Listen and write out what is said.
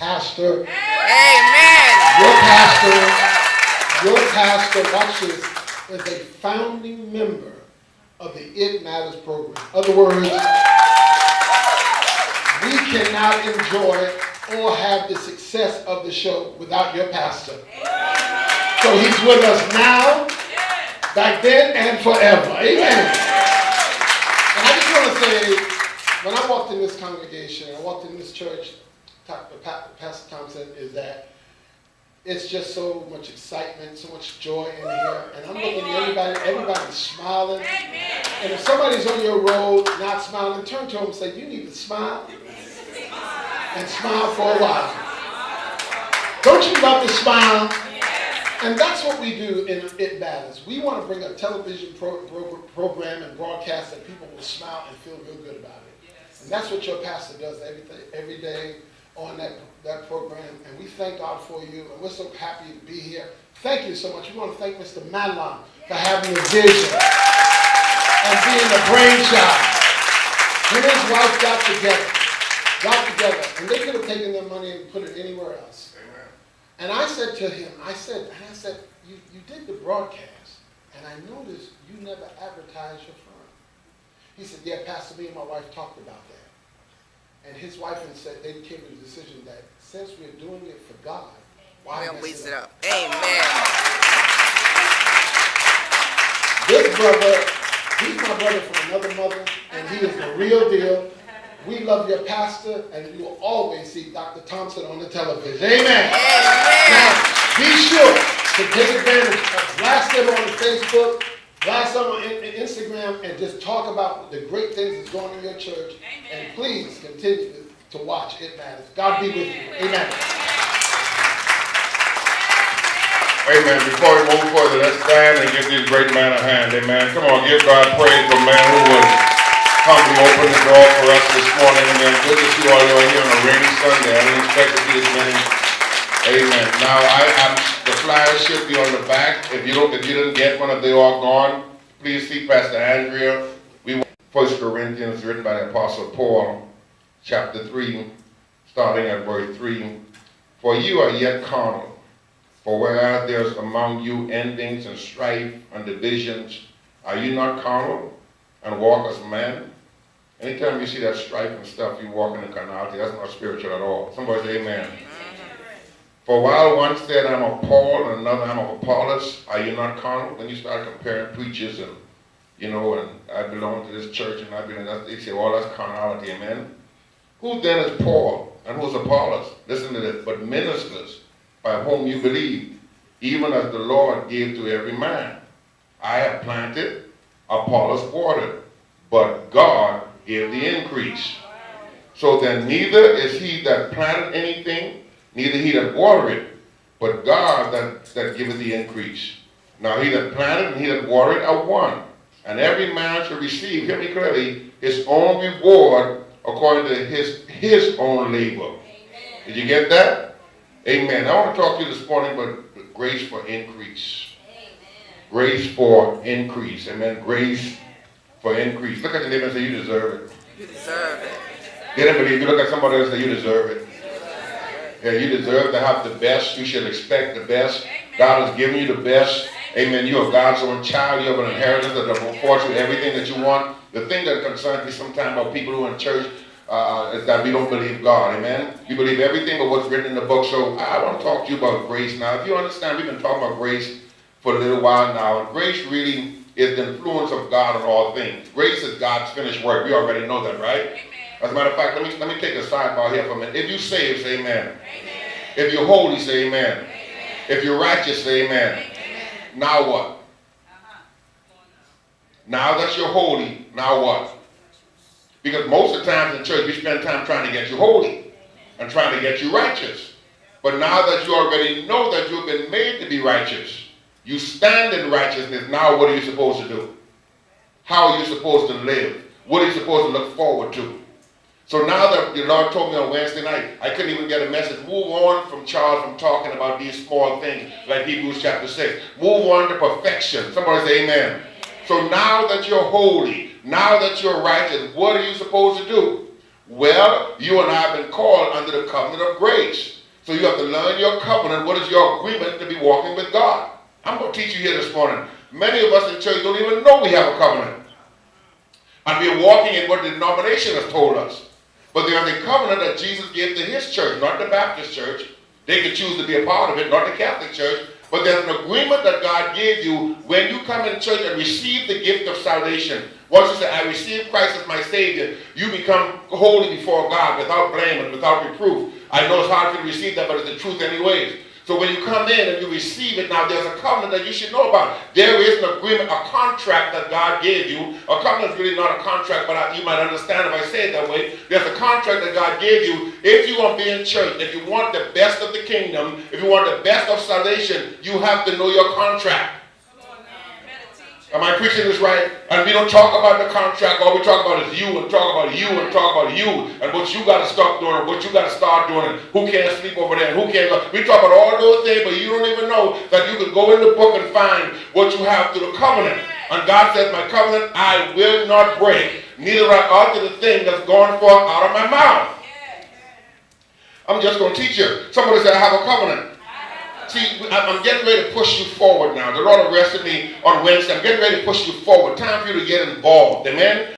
pastor. Amen. Your pastor, watch this, is a founding member of the It Matters program. In other words, we cannot enjoy or have the success of the show without your pastor. So he's with us now, back then, and forever. Amen. And I just want to say, when I walked in this congregation, I walked in this church, Pastor Thompson, is that it's just so much excitement, so much joy in here. And I'm looking at everybody's smiling. And if somebody's on your road not smiling, turn to them and say, you need to smile. And smile for a while. Don't you love to smile? And that's what we do in It Matters. We want to bring a television program and broadcast that people will smile and feel real good about it. And that's what your pastor does every day on that program. And we thank God for you. And we're so happy to be here. Thank you so much. We want to thank Mr. Madeline for having the vision and being the brainchild. Him and his wife got together, and they could have taken their money and put it anywhere else. Amen. And I said to him, I said, you did the broadcast, and I noticed you never advertised your firm. He said, yeah, Pastor, me and my wife talked about that. And his wife said they came to the decision that since we're doing it for God, why we'll mess it up? Amen. This brother, he's my brother from another mother, and he is the real deal. We love your pastor, and you will always see Dr. Thompson on the television. Amen. Now, be sure to take advantage of blast them on Facebook, blast them on Instagram, and just talk about the great things that's going on in your church. Amen. And please continue to watch It Matters. God be with you. Amen. Amen. Before we move further, let's stand and give this great man a hand. Amen. Come on, give God praise for a man who was humbly open the door for us this morning. Amen. Good to see all you are here on a rainy Sunday. I didn't expect to see this many. Amen. Now, the flyers should be on the back. If you didn't get one, if they all gone, please see Pastor Andrea. 1 Corinthians, written by the Apostle Paul, chapter 3, starting at verse 3. For you are yet carnal. For whereas there's among you envyings and strife and divisions, are you not carnal and walk as men? Anytime you see that strife and stuff, you walk in the carnality. That's not spiritual at all. Somebody say amen. For while one said, I'm of Paul, and another, I'm of Apollos, are you not carnal? Then you start comparing preachers and, and I belong to this church, and I belong to that. They say, well, that's carnality, amen? Who then is Paul, and who's Apollos? Listen to this. But ministers by whom you believe, even as the Lord gave to every man. I have planted, Apollos watered, but God gave the increase. So then neither is he that planted anything, neither he that watered it, but God that giveth the increase. Now he that planted and he that watered are one, and every man shall receive, hear me clearly, his own reward according to his own labor. Amen. Did you get that? Amen. I want to talk to you this morning about grace for increase. Amen. Grace for increase. Amen. Grace for increase. Look at your neighbor and say, you deserve it. You deserve it. Get it, believe. You look at somebody else and say, you deserve it. Yeah, you deserve to have the best. You should expect the best. God has given you the best. Amen. You are God's own child. You have an inheritance that will afford you everything that you want. The thing that concerns me sometimes about people who are in church is that we don't believe God. Amen. We believe everything but what's written in the book. So I want to talk to you about grace now. If you understand, we've been talking about grace for a little while now. And grace really is the influence of God on all things. Grace is God's finished work. We already know that, right? Amen. As a matter of fact, let me take a sidebar here for a minute. If you save, say amen. Amen. If you're holy, say amen. Amen. If you're righteous, say amen. Amen. Now what? Now that you're holy, now what? Because most of the times in church, we spend time trying to get you holy and trying to get you righteous. But now that you already know that you've been made to be righteous, you stand in righteousness, now what are you supposed to do? How are you supposed to live? What are you supposed to look forward to? So now that the Lord told me on Wednesday night, I couldn't even get a message. Move on from Charles from talking about these small things like Hebrews chapter 6. Move on to perfection. Somebody say amen. So now that you're holy, now that you're righteous, what are you supposed to do? Well, you and I have been called under the covenant of grace. So you have to learn your covenant. What is your agreement to be walking with God? I'm going to teach you here this morning. Many of us in church don't even know we have a covenant. And we're walking in what the denomination has told us. But there is a covenant that Jesus gave to his church, not the Baptist church. They could choose to be a part of it, not the Catholic church. But there's an agreement that God gave you when you come in church and receive the gift of salvation. Once you say, I receive Christ as my Savior, you become holy before God without blame and without reproof. I know it's hard for you to receive that, but it's the truth anyways. So when you come in and you receive it, now there's a covenant that you should know about. There is an agreement, a contract that God gave you. A covenant is really not a contract, but you might understand if I say it that way. There's a contract that God gave you. If you want to be in church, if you want the best of the kingdom, if you want the best of salvation, you have to know your contract. Am I preaching this right? And we don't talk about the contract. All we talk about is you and talk about you and talk about you and what you got to stop doing and what you got to start doing and who can't sleep over there and who can't go. We talk about all those things, but you don't even know that you can go in the book and find what you have through the covenant. And God says, my covenant I will not break, neither will I alter the thing that's gone forth out of my mouth. I'm just going to teach you. Somebody said, I have a covenant. See, I'm getting ready to push you forward now. The Lord arrested me on Wednesday. I'm getting ready to push you forward. Time for you to get involved. Amen?